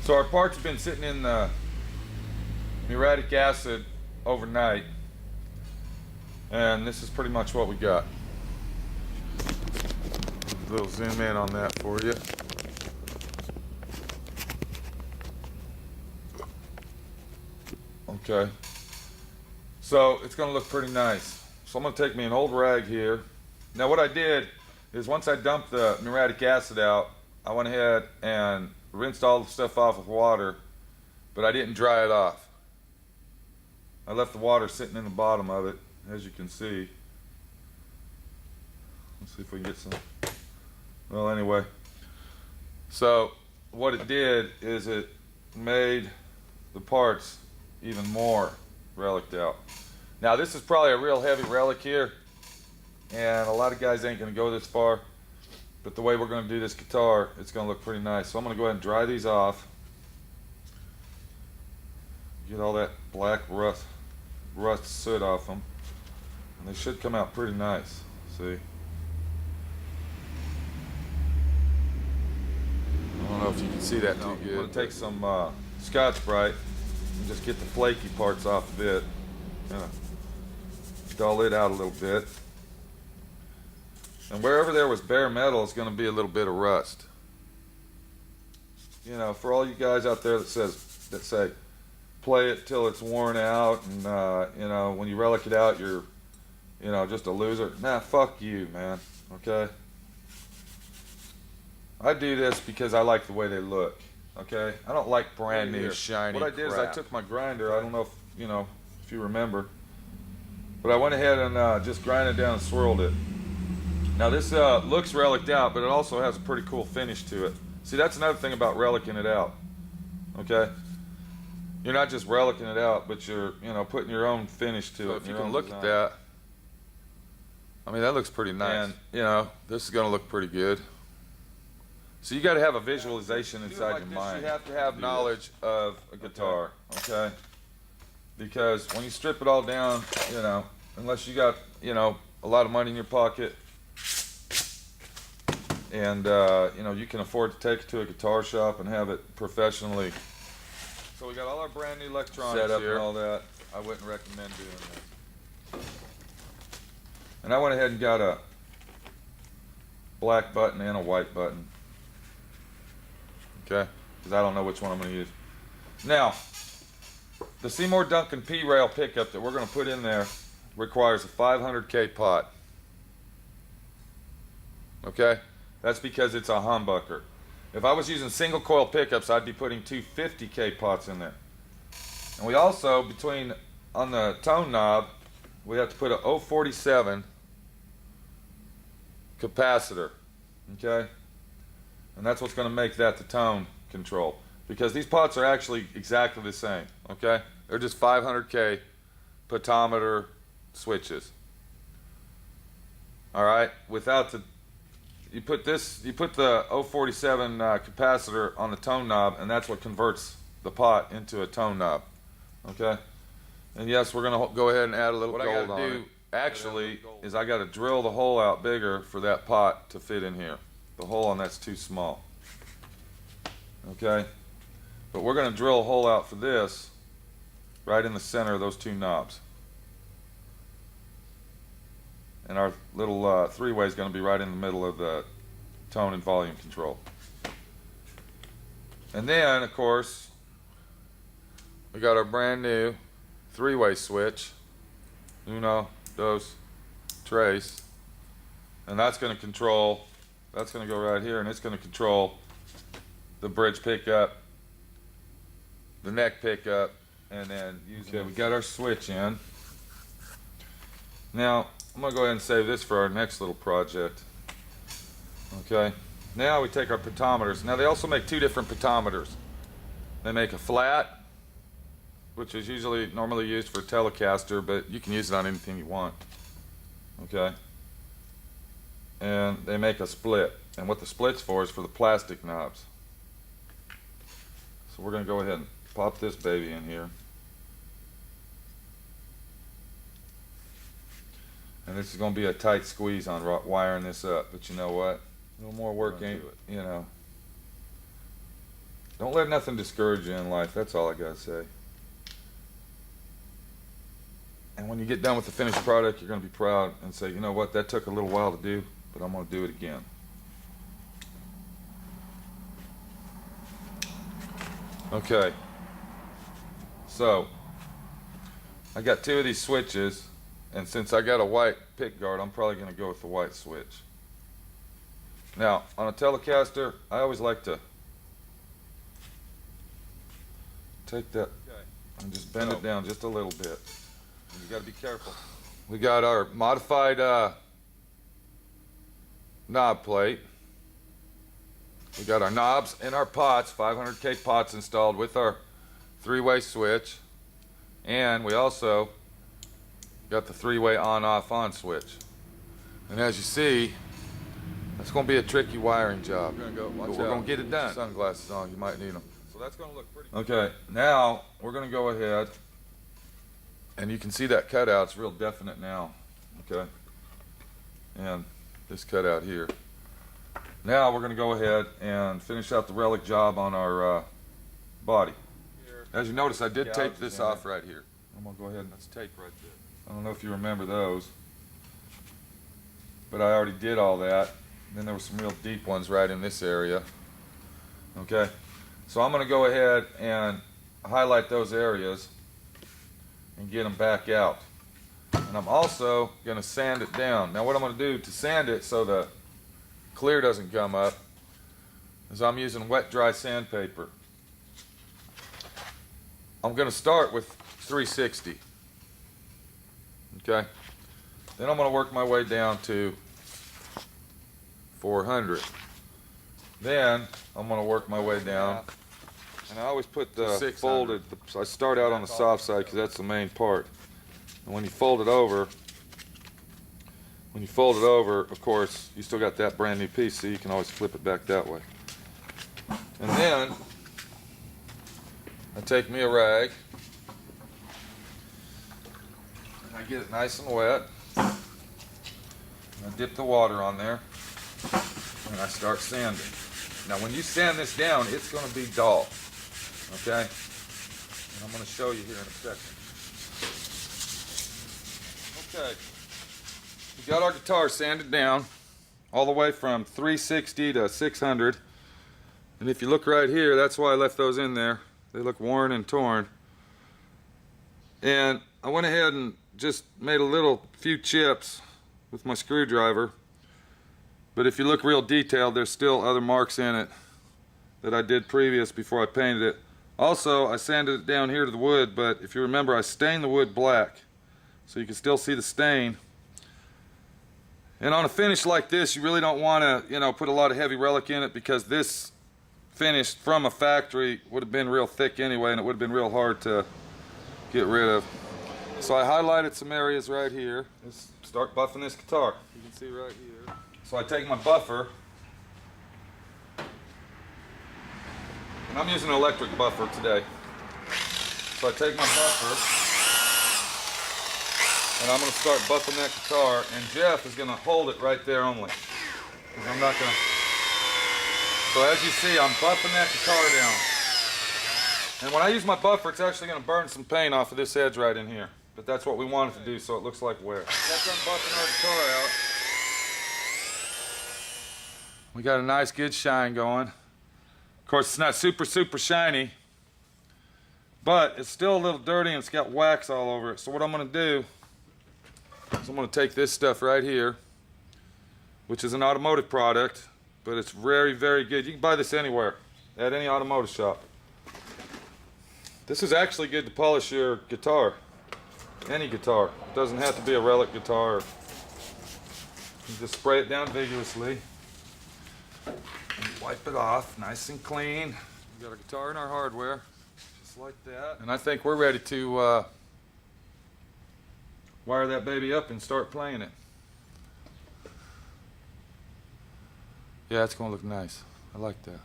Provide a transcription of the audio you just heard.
So our part's been sitting in the muriatic acid overnight, and this is pretty much what we got. A little zoom in on that for you. Okay, so it's gonna look pretty nice. So I'm gonna take me an old rag here. Now what I did is once I dumped the muriatic acid out, I went ahead and rinsed all the stuff off with water, but I didn't dry it off. I left the water sitting in the bottom of it, as you can see. Let's see if we can get some. Well, anyway, so what it did is it made the parts even more reliced out. Now this is probably a real heavy relic here, and a lot of guys ain't gonna go this far, but the way we're gonna do this guitar, it's gonna look pretty nice. So I'm gonna go ahead and dry these off. Get all that black rust soot off them, and they should come out pretty nice. See? I don't know if you can see that too good. I'm gonna take some Scotch-Brite and just get the flaky parts off of it. Dull it out a little bit. And wherever there was bare metal, it's going to be a little bit of rust. You know, for all you guys out there that say, play it till it's worn out, and you know, when you relic it out, you're, you know, just a loser. Nah, fuck you, man. Okay. I do this because I like the way they look. Okay. I don't like brand new shiny. What I did is I took my grinder. I don't know if you know if you remember, but I went ahead and just grinded it down and swirled it. Now this looks reliced out, but it also has a pretty cool finish to it. See, that's another thing about relicing it out. Okay, you're not just relicing it out, but you're, you know, putting your own finish to it. If you can look at that, I mean, that looks pretty nice. And you know, this is gonna look pretty good. So you got to have a visualization inside your mind. You have to have knowledge of a guitar, okay? Because when you strip it all down, you know, unless you got, you know, a lot of money in your pocket, and you know, you can afford to take it to a guitar shop and have it professionally. So we got all our brand new electronics set up here and all that. I wouldn't recommend doing that. And I went ahead and got a black button and a white button. Okay, because I don't know which one I'm going to use. Now, the Seymour Duncan P-Rail pickup that we're going to put in there requires a 500K pot. Okay, that's because it's a humbucker. If I was using single coil pickups, I'd be putting two 50K pots in there. And we also, on the tone knob, we have to put a 047 capacitor. Okay. And that's what's going to make that the tone control. Because these pots are actually exactly the same, okay? They're just 500K potometer switches. All right? Without the, you put the 047 capacitor on the tone knob, and that's what converts the pot into a tone knob, okay? And yes, we're going to go ahead and add a little gold on it. What I got to do, actually, is I got to drill the hole out bigger for that pot to fit in here. The hole on that's too small. Okay, but we're going to drill a hole out for this right in the center of those two knobs, and our little three-way is going to be right in the middle of the tone and volume control. And then, of course, we got our brand new three-way switch, uno, dos, tres, and that's going to control. That's going to go right here, and it's going to control the bridge pickup, the neck pickup, and then okay, we got our switch in. Now, I'm going to go ahead and save this for our next little project. Okay, now we take our potometers. Now, they also make two different potometers. They make a flat, which is normally used for a Telecaster, but you can use it on anything you want. Okay. And they make a split, and what the split's for is for the plastic knobs. So we're going to go ahead and pop this baby in here, and this is going to be a tight squeeze on wiring this up, but you know what, a little more work ain't, you know, Don't let nothing discourage you in life. That's all I gotta say. And when you get done with the finished product, you're gonna be proud and say, you know what, that took a little while to do, but I'm gonna do it again. Okay. So, I got 2 of these switches, and since I got a white pick guard, I'm probably gonna go with the white switch. Now, on a Telecaster, I always like to take that and just bend it down just a little bit. And you gotta be careful. We got our modified knob plate. We got our knobs and our pots, 500K pots installed with our 3-way switch. And we also got the 3-way on-off-on switch. And as you see, that's going to be a tricky wiring job. We're going to get it done. Sunglasses on, you might need them. So that's going to look pretty good. Okay, now we're going to go ahead, and you can see that cutout's real definite now. Okay, and this cutout here. Now we're going to go ahead and finish out the relic job on our body. As you notice, I did tape this off right here. I'm going to go ahead and let's tape right there. I don't know if you remember those, but I already did all that. Then there were some real deep ones right in this area. Okay, so I'm going to go ahead and highlight those areas and get them back out. And I'm also going to sand it down. Now what I'm going to do to sand it so the clear doesn't come up is I'm using wet dry sandpaper. I'm going to start with 360. Okay, then I'm going to work my way down to 400. Then I'm going to work my way down, and I always put the folded, so I start out on the soft side because that's the main part. And when you fold it over, of course, you still got that brand new piece, so you can always flip it back that way. And then I take me a rag, and I get it nice and wet, and I dip the water on there, and I start sanding. Now when you sand this down, it's going to be dull, okay? And I'm going to show you here in a second. Okay, we got our guitar sanded down all the way from 360 to 600, and if you look right here, that's why I left those in there. They look worn and torn. And I went ahead and just made a few chips with my screwdriver. But if you look real detailed, there's still other marks in it that I did previous before I painted it. Also, I sanded it down here to the wood, but if you remember, I stained the wood black, so you can still see the stain. And on a finish like this, you really don't want to, put a lot of heavy relic in it, because this finish from a factory would have been real thick anyway, and it would have been real hard to get rid of. So I highlighted some areas right here. Let's start buffing this guitar. You can see right here. So I take my buffer, and I'm using an electric buffer today. So I take my buffer, and I'm going to start buffing that guitar, and Jeff is going to hold it right there only, because I'm not going to. So as you see, I'm buffing that guitar down. And when I use my buffer, it's actually going to burn some paint off of this edge right in here. But that's what we want it to do, so it looks like wear. That's unbuffing our guitar out. We got a nice good shine going. Of course, it's not super shiny, but it's still a little dirty and it's got wax all over it. So what I'm going to do is I'm going to take this stuff right here, which is an automotive product, but it's very good. You can buy this anywhere, at any automotive shop. This is actually good to polish your guitar, any guitar. It doesn't have to be a Relic guitar. You just spray it down vigorously and wipe it off nice and clean. We got our guitar and our hardware, just like that. And I think we're ready to wire that baby up and start playing it. Yeah, it's gonna look nice. I like that.